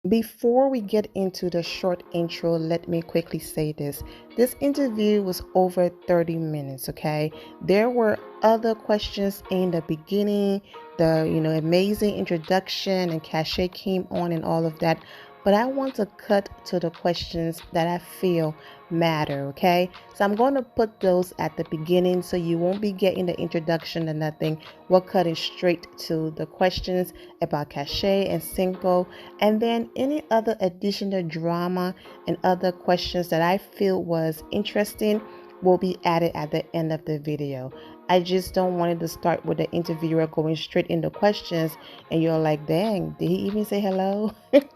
Before we get into the short intro, let me quickly say this. This interview was over 30 minutes, okay? There were other questions in the beginning, the amazing introduction and Cashay came on and all of that. But I want to cut to the questions that I feel matter, okay? So I'm going to put those at the beginning so you won't be getting the introduction and nothing. We're cutting straight to the questions about Cashay and Cinco, and then any other additional drama and other questions that I feel was interesting will be added at the end of the video. I just don't want it to start with the interviewer going straight into questions and you're like, dang, did he even say hello? Did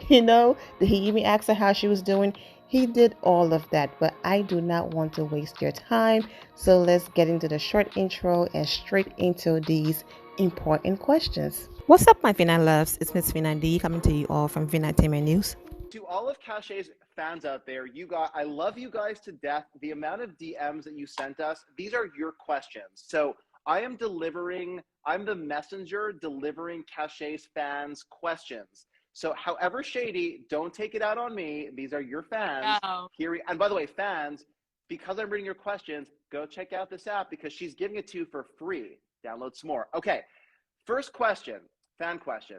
he even ask her how she was doing? He did all of that, but I do not want to waste your time. So let's get into the short intro and straight into these important questions. What's up, my Vina loves? It's Miss Vina D coming to you all from Vina Entertainment News. To all of Cashay's fans out there, I love you guys to death. The amount of DMs that you sent us, these are your questions. So I'm the messenger delivering Cashay's fans' questions. So however shady, don't take it out on me. These are your fans. Oh. And by the way, fans, because I'm reading your questions, go check out this app because she's giving it to you for free. Download some more. Okay, first question, fan question.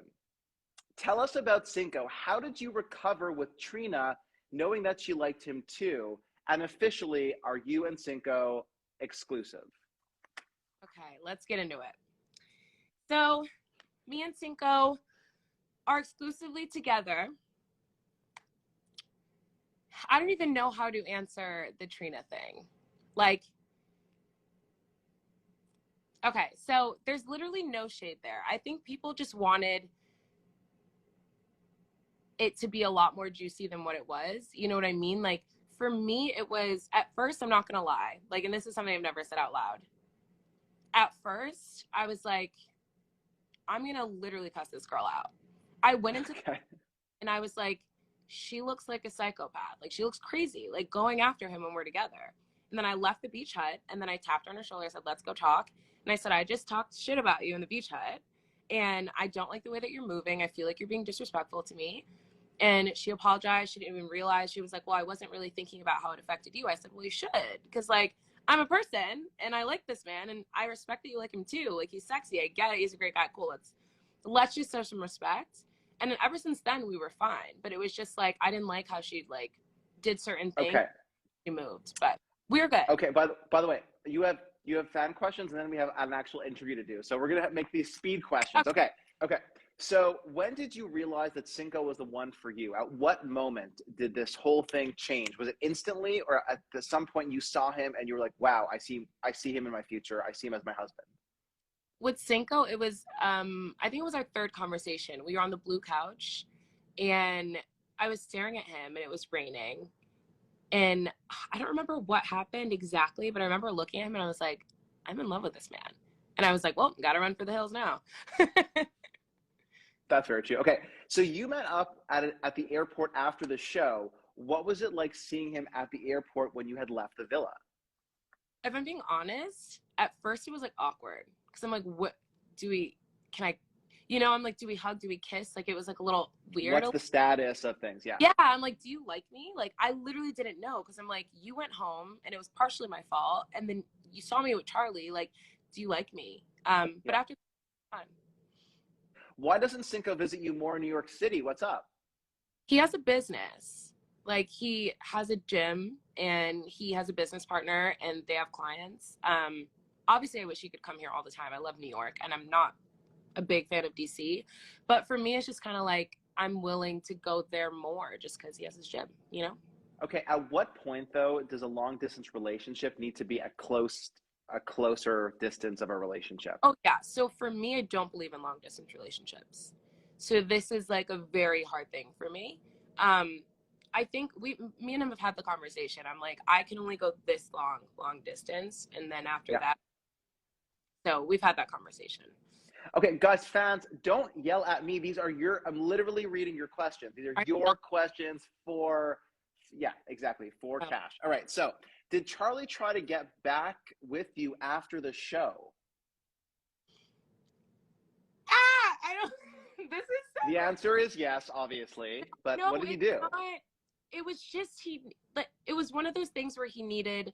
Tell us about Cinco. How did you recover with Trina, knowing that she liked him too? And officially, are you and Cinco exclusive? Okay, let's get into it. So, me and Cinco are exclusively together. I don't even know how to answer the Trina thing. Okay, so there's literally no shade there. I think people just wanted it to be a lot more juicy than what it was. You know what I mean? Like, for me, it was, at first, I'm not going to lie. And this is something I've never said out loud. At first, I was like, I'm going to literally cuss this girl out. I went into and I was like, she looks like a psychopath. She looks crazy, going after him when we're together. And then I left the beach hut and then I tapped her on her shoulder. I said, let's go talk. And I said, I just talked shit about you in the beach hut. And I don't like the way that you're moving. I feel like you're being disrespectful to me. And she apologized. She didn't even realize. She was like, well, I wasn't really thinking about how it affected you. I said, well, you should. Because, I'm a person and I like this man and I respect that you like him too. He's sexy. I get it. He's a great guy. Cool. Let's just show some respect. And then ever since then, we were fine. But it was just I didn't like how she did certain things. Okay. She moved, but we're good. Okay. By the way, you have fan questions and then we have an actual interview to do. So we're going to make these speed questions. Okay. So when did you realize that Cinco was the one for you? At what moment did this whole thing change? Was it instantly or at some point you saw him and you were like, wow, I see him in my future. I see him as my husband. With Cinco, it was, I think it was our third conversation. We were on the blue couch and I was staring at him and it was raining. And I don't remember what happened exactly, but I remember looking at him and I was like, I'm in love with this man. And I was like, well, gotta run for the hills now. That's very true. Okay, so you met up at the airport after the show. What was it like seeing him at the airport when you had left the villa? If I'm being honest, at first it was awkward because I'm like, what do we, can I, I'm like, do we hug? Do we kiss? It was a little weird. What's the status of things? Yeah. Yeah. I'm like, do you like me? I literally didn't know because I'm like, you went home and it was partially my fault. And then you saw me with Charlie. Do you like me? But after time. Why doesn't Cinco visit you more in New York City? What's up? He has a business. He has a gym and he has a business partner and they have clients. Obviously, I wish he could come here all the time. I love New York and I'm not a big fan of DC. But for me, it's just kind of I'm willing to go there more just because he has his gym, Okay. At what point, though, does a long distance relationship need to be a closer distance of a relationship? Oh, yeah. So for me, I don't believe in long distance relationships. So this is a very hard thing for me. I think me and him have had the conversation. I'm like, I can only go this long distance. And then after that. So we've had that conversation. Okay, guys, fans, don't yell at me. I'm literally reading your questions. These are your questions for Cash. All right, so did Charlie try to get back with you after the show? I don't This is so The answer is yes, obviously. But no, what did he it's do? not. It was just it was one of those things where he needed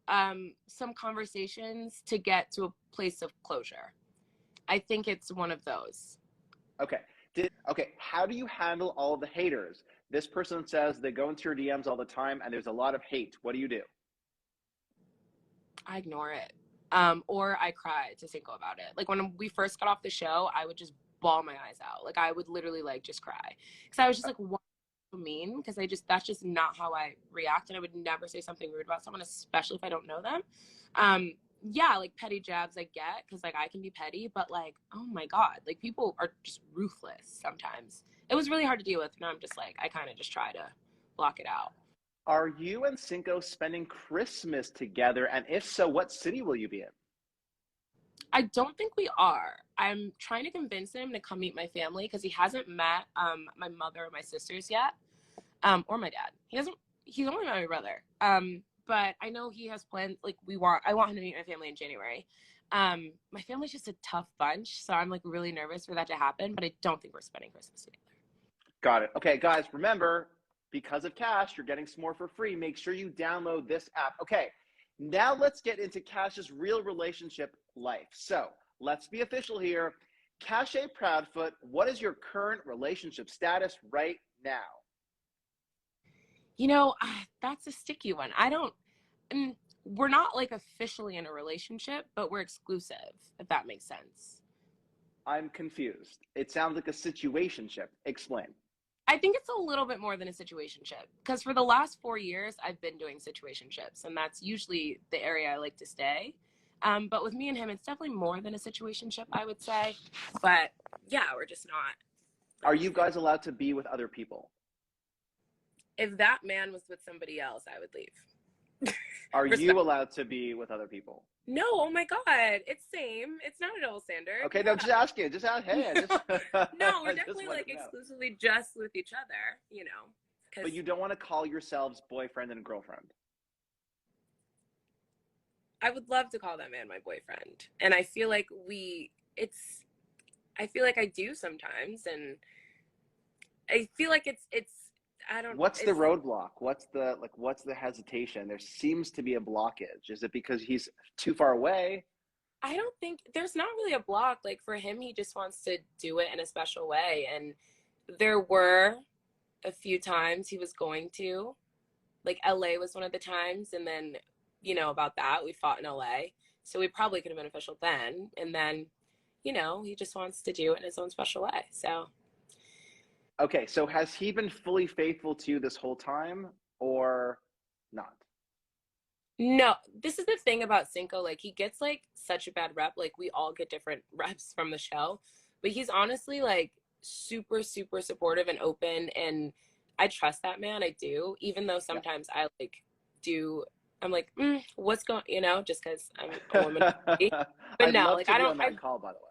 some conversations to get to a place of closure. I think it's one of those. Okay. How do you handle all the haters? This person says they go into your DMs all the time and there's a lot of hate. What do you do? I ignore it. Or I cry to Cinco about it. Like when we first got off the show, I would just bawl my eyes out. Like I would literally like just cry. Because I was just like, what do you mean? Because that's just not how I react. And I would never say something rude about someone, especially if I don't know them. Yeah, like petty jabs I get because like I can be petty, but like, oh my God, like people are just ruthless sometimes. It was really hard to deal with. And I'm just like, I kind of just try to block it out. Are you and Cinco spending Christmas together? And if so, what city will you be in? I don't think we are. I'm trying to convince him to come meet my family because he hasn't met my mother or my sisters yet, or my dad. He's only met my brother. But I know he has plans. Like I want him to meet my family in January. My family's just a tough bunch, so I'm like really nervous for that to happen. But I don't think we're spending Christmas together. Got it. Okay, guys, remember, because of Cash, you're getting some more for free. Make sure you download this app. Okay, now let's get into Cash's real relationship life. So let's be official here. Cashay Proudfoot, what is your current relationship status right now? You know, that's a sticky one. We're not like officially in a relationship, but we're exclusive, if that makes sense. I'm confused. It sounds like a situationship. Explain. I think it's a little bit more than a situationship because for the last 4 years, I've been doing situationships, and that's usually the area I like to stay. But with me and him, it's definitely more than a situationship, I would say. But yeah, we're just not. Are you guys allowed to be with other people? If that man was with somebody else, I would leave. Are you allowed to be with other people? No, oh my God, it's same. It's not a double standard. Okay, no, just ask it. Just ask. Hey, no, we're definitely like exclusively just with each other, you know. But you don't want to call yourselves boyfriend and girlfriend. I would love to call that man my boyfriend, and I feel like I feel like I do sometimes, and I feel like it's. I don't. What's the roadblock? What's the hesitation? There seems to be a blockage. Is it because he's too far away? I don't think there's not really a block. Like for him, he just wants to do it in a special way. And there were a few times he was going to, like LA was one of the times. And then, you know, about that, we fought in LA. So we probably could have been official then. And then, you know, he just wants to do it in his own special way. So. Okay, so has he been fully faithful to you this whole time or not? No, this is the thing about Cinco. Like, he gets, like, such a bad rep. Like, we all get different reps from the show. But he's honestly, like, super, super supportive and open. And I trust that man. I do. Even though sometimes I, like, I'm like, what's going, you know, just because I'm a woman. But no, like, I don't. On that call, by the way.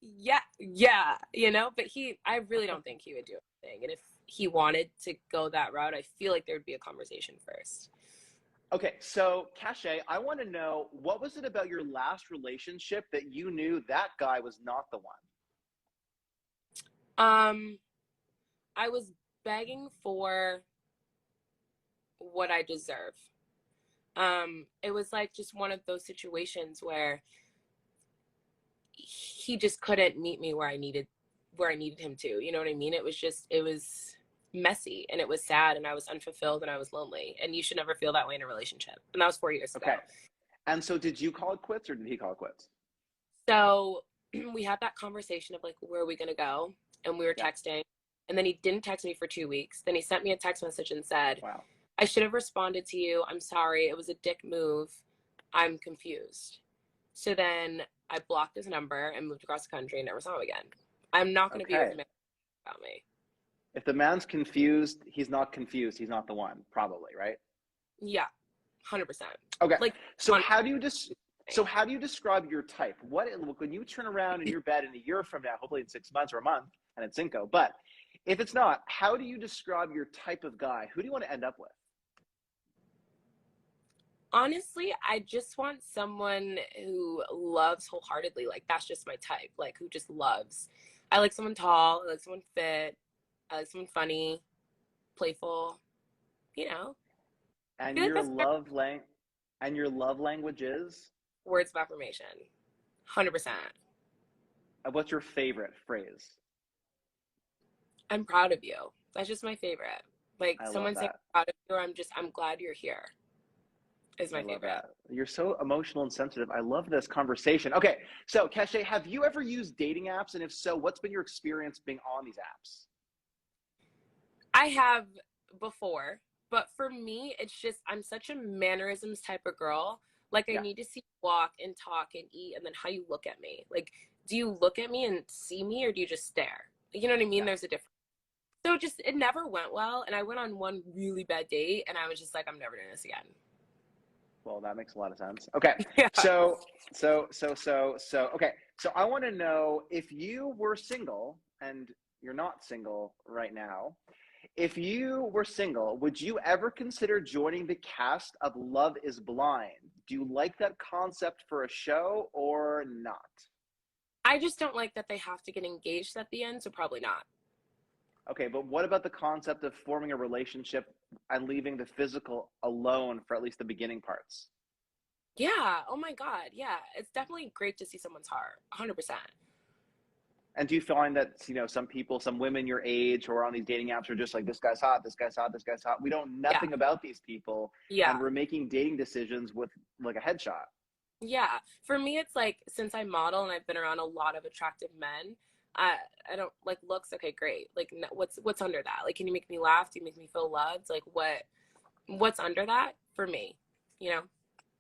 Yeah, you know, but I really don't think he would do anything. And if he wanted to go that route, I feel like there would be a conversation first. Okay, so Cashay, I want to know, what was it about your last relationship that you knew that guy was not the one? I was begging for what I deserve. It was like just one of those situations where he just couldn't meet me where I needed him to, you know what I mean? It was messy and it was sad and I was unfulfilled and I was lonely, and you should never feel that way in a relationship. And that was 4 years ago. Okay. And so did you call it quits or did he call it quits? So we had that conversation of like, where are we going to go? And we were texting, and then he didn't text me for 2 weeks. Then he sent me a text message and said, wow, I should have responded to you. I'm sorry. It was a dick move. I'm confused. So then I blocked his number and moved across the country and never saw him again. I'm not going to be with him about me. If the man's confused, he's not confused. He's not the one, probably, right? Yeah, 100%. Okay. Like, so how do you describe your type? When you turn around in your bed in a year from now, hopefully in 6 months or a month, and it's Cinco, but if it's not, how do you describe your type of guy? Who do you want to end up with? Honestly, I just want someone who loves wholeheartedly. Like, that's just my type. Like, who just loves. I like someone tall. I like someone fit. I like someone funny, playful. You know, I And feel like your that's love language is? words of affirmation. 100%. What's your favorite phrase? I'm proud of you. That's just my favorite. Like I love someone saying that. I'm proud of you, or I'm glad you're here is I my love favorite. that. You're so emotional and sensitive. I love this conversation. Okay, so Cashay, have you ever used dating apps? And if so, what's been your experience being on these apps? I have before, but for me, it's just I'm such a mannerisms type of girl. Like I Yeah, need to see you walk and talk and eat, and then how you look at me. Like, do you look at me and see me, or do you just stare? You know what I mean? yeah. There's a difference. So it never went well, and I went on one really bad date, and I was just like, I'm never doing this again. Well, that makes a lot of sense. Okay, Yeah. okay. So I want to know if you were single and you're not single right now. If you were single, would you ever consider joining the cast of Love is Blind? Do you like that concept for a show or not? I just don't like that they have to get engaged at the end, so probably not. Okay, but what about the concept of forming a relationship and leaving the physical alone for at least the beginning parts? Yeah. Oh my God. Yeah. It's definitely great to see someone's heart. 100%. And do you find that, some people, some women your age who are on these dating apps are just like, this guy's hot, this guy's hot, this guy's hot. We know Yeah. nothing about these people, and Yeah. we're making dating decisions with like a headshot. Yeah. For me, it's like since I model and I've been around a lot of attractive men, I I don't like looks. Okay, great. Like, what's under that? Like, can you make me laugh? Do you make me feel loved? Like, what's under that for me? You know?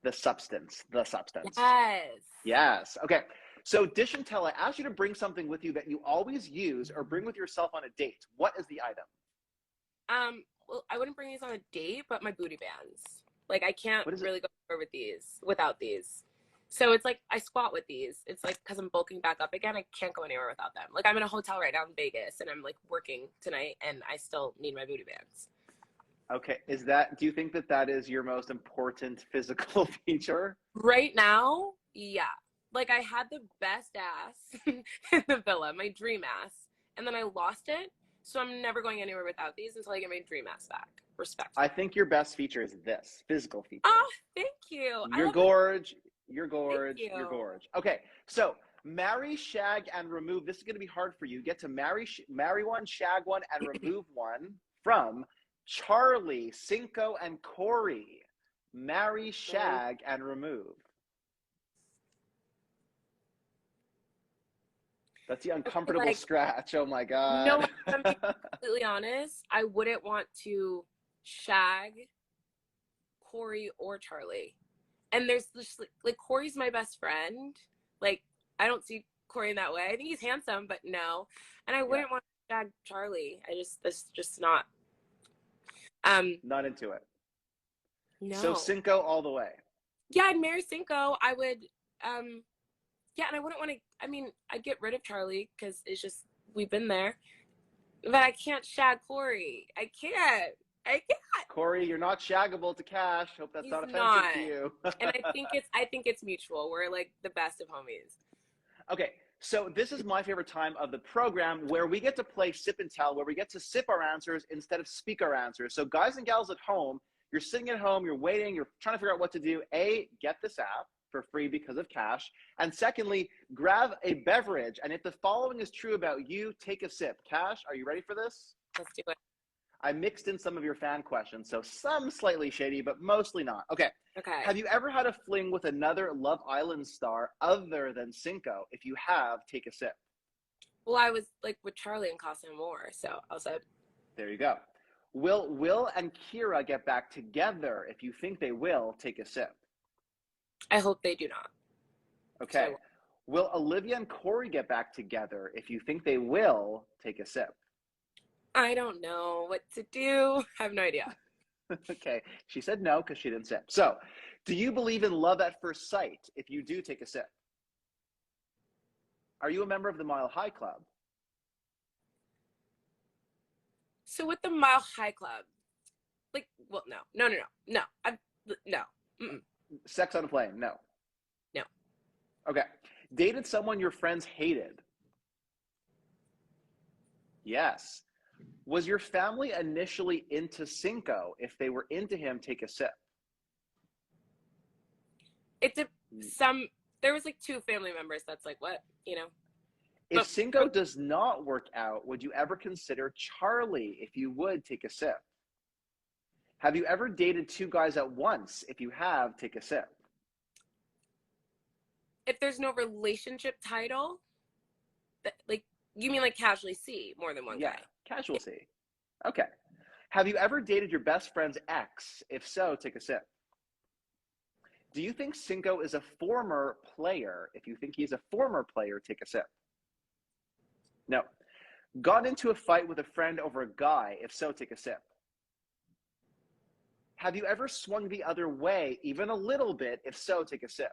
The substance, the substance. Yes. Yes. Okay. So Dish and Tell, I asked you to bring something with you that you always use or bring with yourself on a date. What is the item? Well, I wouldn't bring these on a date, but my booty bands. Like, I can't What is it? really go anywhere without these. So it's like I squat with these. It's like because I'm bulking back up again, I can't go anywhere without them. Like I'm in a hotel right now in Vegas and I'm like working tonight and I still need my booty bands. Okay. Do you think that that is your most important physical feature? Right now, yeah. Like I had the best ass in the villa, my dream ass, and then I lost it. So I'm never going anywhere without these until I get my dream ass back. I Respectfully. think your best feature is this physical feature. Oh, thank you. I You're love that. gorge. You're Thank gorge. You're you. gorge. Okay. So marry, shag, and remove. This is going to be hard for you. You get to marry one, shag one, and remove one from Charlie, Cinco, and Corey. Marry, Mm. shag, and remove. That's the Okay, uncomfortable like scratch. Oh my no, God. if I'm being completely honest, I wouldn't want to shag Corey or Charlie. And there's just like Corey's my best friend. Like I don't see Corey in that way. I think he's handsome, but no. And I Yeah. wouldn't want to shag Charlie. That's just not. Not into it. So No. Cinco all the way. Yeah, I'd marry Cinco. I would. Yeah, and I wouldn't want to. I mean, I'd get rid of Charlie because it's just we've been there. But I can't shag Corey. I can't. I can't. Corey, you're not shaggable to Cash. Hope that's He's not offensive not. to you. And I think it's mutual. We're like the best of homies. Okay, so this is my favorite time of the program where we get to play sip and tell, where we get to sip our answers instead of speak our answers. So guys and gals at home, you're sitting at home, you're waiting, you're trying to figure out what to do. A, get this app for free because of Cash. And secondly, grab a beverage. And if the following is true about you, take a sip. Cash, are you ready for this? Let's do it. I mixed in some of your fan questions, so some slightly shady, but mostly not. Okay. Okay. Have you ever had a fling with another Love Island star other than Cinco? If you have, take a sip. Well, I was like with Charlie and Casa Amor, so I was like, There you go. Will Will and Kira get back together? If you think they will, take a sip. I hope they do not. So Okay. Will Olivia and Corey get back together? If you think they will, take a sip. I don't know what to do. I have no idea. Okay. She said no because she didn't sip. So, do you believe in love at first sight? If you do, take a sip. Are you a member of the Mile High Club? So with the Mile High Club, like, well, no. No. Mm-mm. Sex on a plane? No. No. Okay. Dated someone your friends hated? Yes. Was your family initially into Cinco? If they were into him, take a sip. There was like 2 family members that's like, what, If but Cinco does not work out, would you ever consider Charlie? If you would, take a sip. Have you ever dated 2 guys at once? If you have, take a sip. if there's no relationship title, like, you mean like casually see more than one Yeah, guy? casual C. Okay. Have you ever dated your best friend's ex? If so, take a sip. Do you think Cinco is a former player? If you think he's a former player, take a sip. No. Got into a fight with a friend over a guy? If so, take a sip. Have you ever swung the other way, even a little bit? If so, take a sip.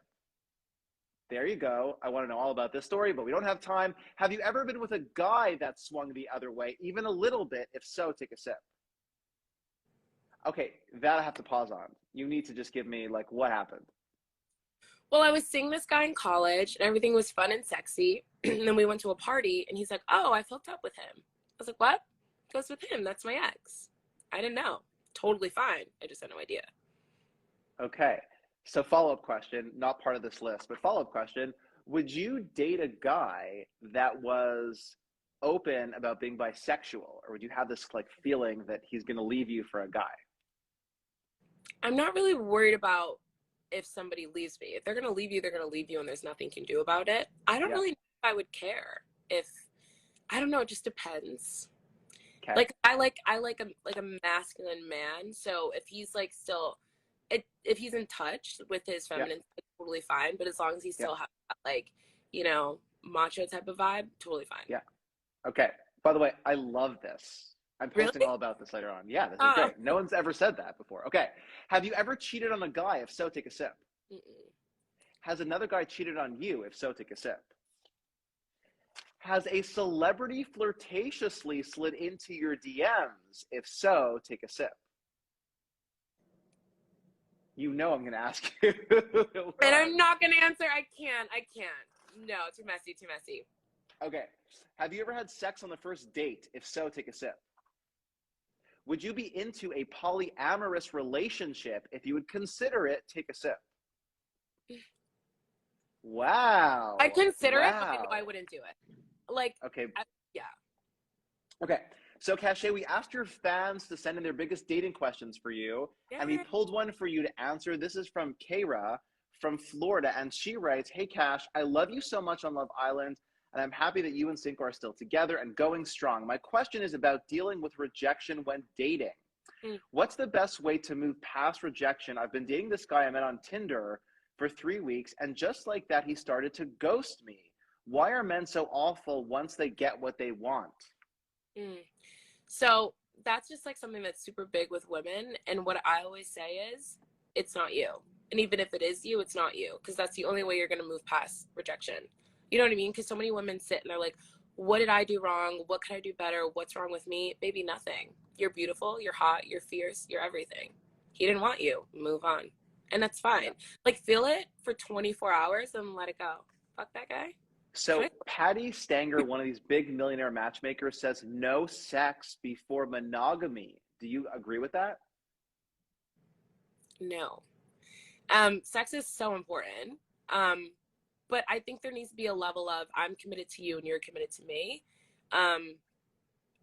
There you go. I want to know all about this story, but we don't have time. Have you ever been with a guy that swung the other way, even a little bit? If so, take a sip. Okay, that I have to pause on. You need to just give me, like, what happened? Well, I was seeing this guy in college and everything was fun and sexy. And then we went to a party and he's like, oh, I've hooked up with him. I was like, what? He goes, with him. That's my ex. I didn't know. Totally fine. I just had no idea. Okay, so follow-up question, not part of this list, but follow-up question. Would you date a guy that was open about being bisexual, or would you have this like feeling that he's going to leave you for a guy? I'm not really worried about if somebody leaves me. If they're going to leave you, they're going to leave you and there's nothing you can do about it. I don't really know if I would care. I don't know, it just depends. Okay. Like I like a masculine man, so if he's like still if he's in touch with his feminine, it's totally fine, but as long as he still has that, like, macho type of vibe, totally fine. Yeah. Okay. By the way, I love this. I'm posting all about this later on. Yeah, this is great. No one's ever said that before. Okay. Have you ever cheated on a guy? If so, take a sip. Has another guy cheated on you? If so, take a sip. Has a celebrity flirtatiously slid into your DMs? If so, take a sip. You know I'm going to ask you. And I'm not going to answer. I can't. No, too messy. Okay. Have you ever had sex on the first date? If so, take a sip. Would you be into a polyamorous relationship? If you would consider it, take a sip. Wow. I consider it, but I know I wouldn't do it. Like, okay. Yeah. Okay. So, Cashay, we asked your fans to send in their biggest dating questions for you, and we pulled one for you to answer. This is from Kara from Florida, and she writes, hey, Cash, I love you so much on Love Island, and I'm happy that you and Cinco are still together and going strong. My question is about dealing with rejection when dating. What's the best way to move past rejection? I've been dating this guy I met on Tinder for 3 weeks, and just like that, he started to ghost me. Why are men so awful once they get what they want? So that's just like something that's super big with women. And what I always say is, it's not you. And even if it is you, it's not you. Because that's the only way you're going to move past rejection. You know what I mean? Because so many women sit and they're like, what did I do wrong? What could I do better? What's wrong with me? Maybe nothing. You're beautiful. You're hot. You're fierce. You're everything. He didn't want you. Move on. And that's fine. Like, feel it for 24 hours and let it go. Fuck that guy. So Patty Stanger, one of these big millionaire matchmakers, says no sex before monogamy. Do you agree with that? No. Sex is so important. But I think there needs to be a level of I'm committed to you and you're committed to me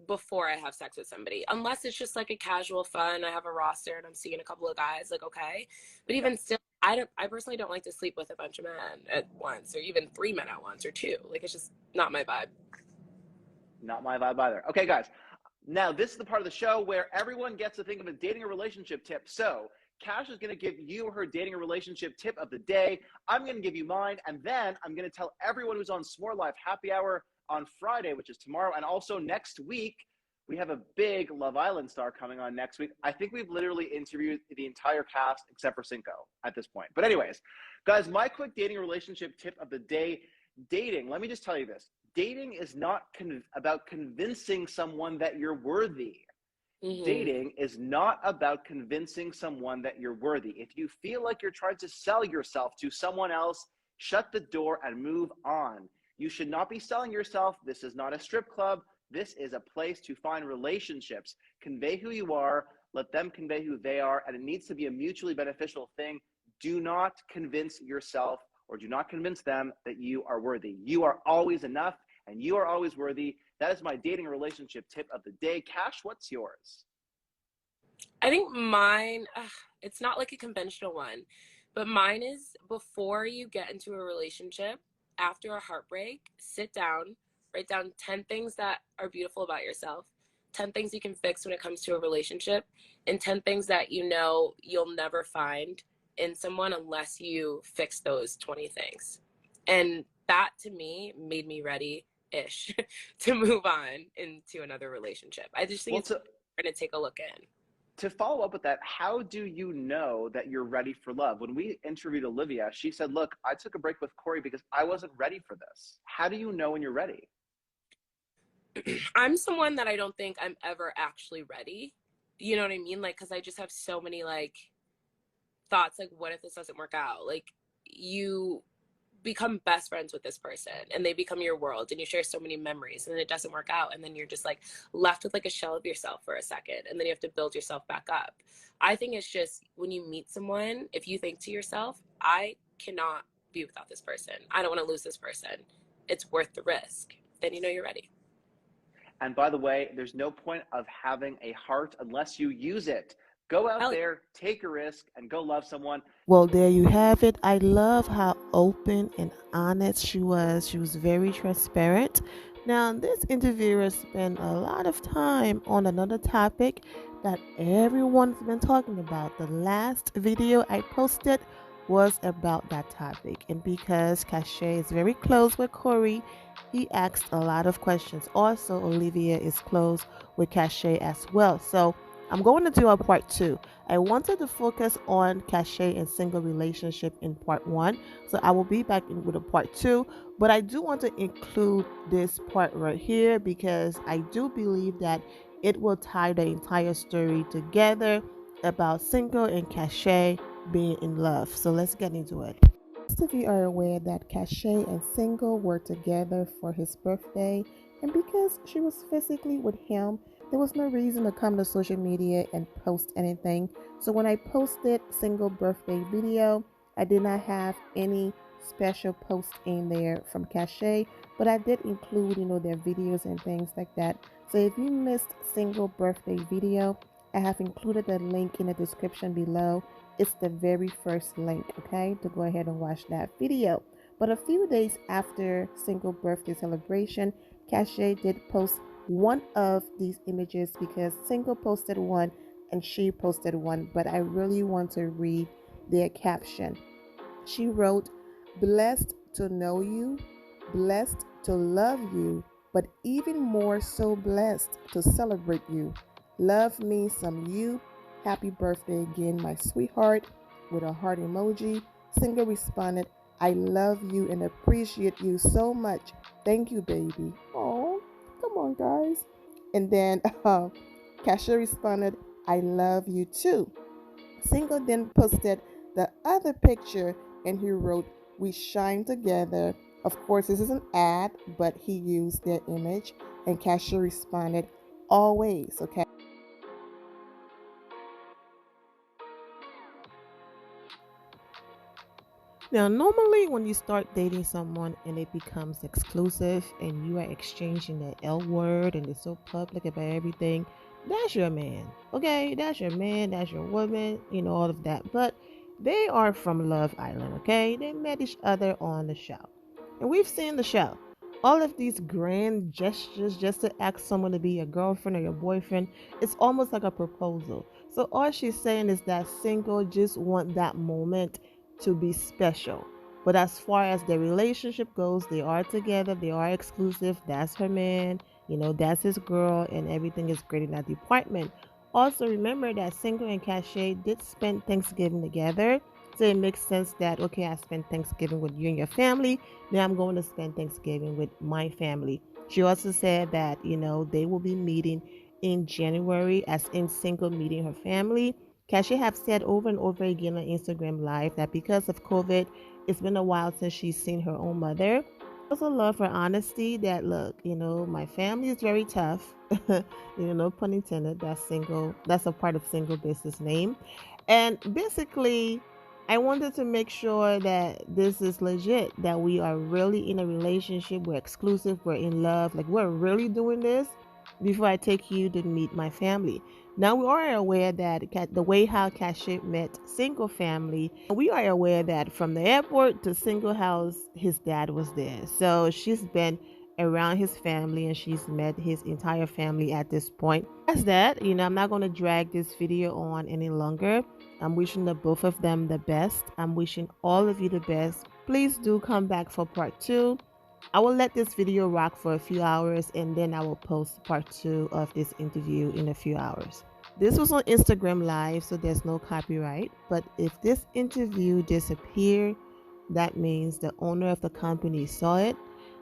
before I have sex with somebody. Unless it's just like a casual fun, I have a roster and I'm seeing a couple of guys, like, okay. But even still, I personally don't like to sleep with a bunch of men at once, or even 3 men at once, or 2. Like, it's just not my vibe. Not my vibe either. Okay, guys. Now, this is the part of the show where everyone gets to think of a dating or relationship tip. So, Cash is going to give you her dating or relationship tip of the day. I'm going to give you mine, and then I'm going to tell everyone who's on S'more Live Happy Hour on Friday, which is tomorrow, and also next week, we have a big Love Island star coming on next week. I think we've literally interviewed the entire cast except for Cinco at this point. But anyways, guys, my quick dating relationship tip of the day. Dating, let me just tell you this. Dating is not about convincing someone that you're worthy. Dating is not about convincing someone that you're worthy. If you feel like you're trying to sell yourself to someone else, shut the door and move on. You should not be selling yourself. This is not a strip club. This is a place to find relationships. Convey who you are, let them convey who they are, and it needs to be a mutually beneficial thing. Do not convince yourself or do not convince them that you are worthy. You are always enough and you are always worthy. That is my dating relationship tip of the day. Cash, what's yours? I think mine, it's not like a conventional one, but mine is before you get into a relationship, after a heartbreak, sit down, write down 10 things that are beautiful about yourself, 10 things you can fix when it comes to a relationship, and 10 things that you know you'll never find in someone unless you fix those 20 things. And that to me made me ready ish to move on into another relationship. I just think it's going to take a look in. To follow up with that, how do you know that you're ready for love? When we interviewed Olivia, she said, look, I took a break with Corey because I wasn't ready for this. How do you know when you're ready? I'm someone that I don't think I'm ever actually ready. You know what I mean? Like, because I just have so many, like, thoughts, like, what if this doesn't work out? Like, you become best friends with this person and they become your world and you share so many memories and then it doesn't work out and then you're just like left with like a shell of yourself for a second and then you have to build yourself back up. I think it's just when you meet someone, if you think to yourself, I cannot be without this person, I don't want to lose this person, it's worth the risk, then you know you're ready. And by the way, there's no point of having a heart unless you use it. Go out there, take a risk, and go love someone. Well, there you have it. I love how open and honest she was. She was very transparent. Now, this interviewer spent a lot of time on another topic that everyone's been talking about. The last video I posted was about that topic. And because Cashay is very close with Corey, he asked a lot of questions. Also, Olivia is close with Cashay as well. So I'm going to do a part 2. I wanted to focus on Cashay and single relationship in part 1, so I will be back with a part 2, but I do want to include this part right here because I do believe that it will tie the entire story together about Cinco and Cashay being in love. So let's get into it. Most of you are aware that Cashay and Cinco were together for his birthday, and because she was physically with him, there was no reason to come to social media and post anything. So when I posted Cinco birthday video, I did not have any special post in there from Cashay, but I did include, their videos and things like that. So if you missed Cinco birthday video, I have included the link in the description below. It's the very first link, okay, to go ahead and watch that video. But a few days after Cinco birthday celebration, Cashay did post one of these images because Cinco posted one and she posted one, but I really want to read their caption. She wrote, "Blessed to know you, blessed to love you, but even more so blessed to celebrate you. Love me some you. Happy birthday again, my sweetheart," with a heart emoji. Cinco responded, "I love you and appreciate you so much. Thank you, baby." Oh, come on, guys. And then Casha responded, "I love you too." Cinco then posted the other picture and he wrote, "We shine together." Of course, this is an ad, but he used their image. And Casha responded, "Always," okay? Now, normally when you start dating someone and it becomes exclusive and you are exchanging the L word and it's so public about everything, that's your man. Okay, that's your man, that's your woman, all of that. But they are from Love Island, okay? They met each other on the show. And we've seen the show. All of these grand gestures just to ask someone to be your girlfriend or your boyfriend, it's almost like a proposal. So all she's saying is that Cinco just want that moment to be special. But as far as the relationship goes, they are together, they are exclusive. That's her man, that's his girl, and everything is great in that department. Also, remember that Cinco and Cashay did spend Thanksgiving together. So it makes sense that, okay, I spent Thanksgiving with you and your family. Now I'm going to spend Thanksgiving with my family. She also said that, they will be meeting in January, as in Cinco meeting her family. Cassie have said over and over again on Instagram Live that because of COVID, it's been a while since she's seen her own mother. Also love her honesty that look, my family is very tough. No pun intended. That's a part of single business name. And basically, I wanted to make sure that this is legit, that we are really in a relationship, we're exclusive, we're in love, like we're really doing this before I take you to meet my family. Now we are aware that the way how Cashay met Cinco family, we are aware that from the airport to Cinco house, his dad was there. So she's been around his family and she's met his entire family at this point. As that, I'm not going to drag this video on any longer. I'm wishing the both of them the best. I'm wishing all of you the best. Please do come back for part 2. I will let this video rock for a few hours and then I will post part 2 of this interview in a few hours. This was on Instagram Live, so there's no copyright. But if this interview disappeared, that means the owner of the company saw it,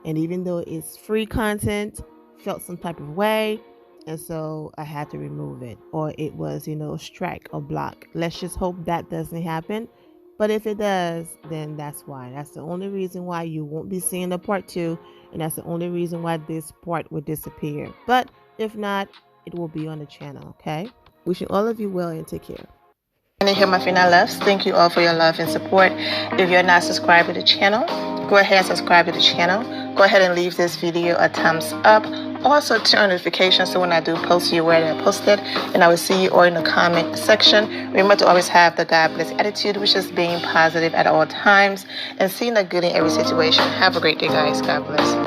and even though it's free content, felt some type of way, and so I had to remove it, or it was, strike or block. Let's just hope that doesn't happen. But if it does, then that's why. That's the only reason why you won't be seeing the part 2, and that's the only reason why this part would disappear. But if not, it will be on the channel, okay? Wishing all of you well and take care. And to hear my final loves, thank you all for your love and support. If you're not subscribed to the channel, go ahead and subscribe to the channel. Go ahead and leave this video a thumbs up. Also turn on notifications so when I do post, you're aware that I posted. And I will see you all in the comment section. Remember to always have the God bless attitude, which is being positive at all times and seeing the good in every situation. Have a great day, guys. God bless.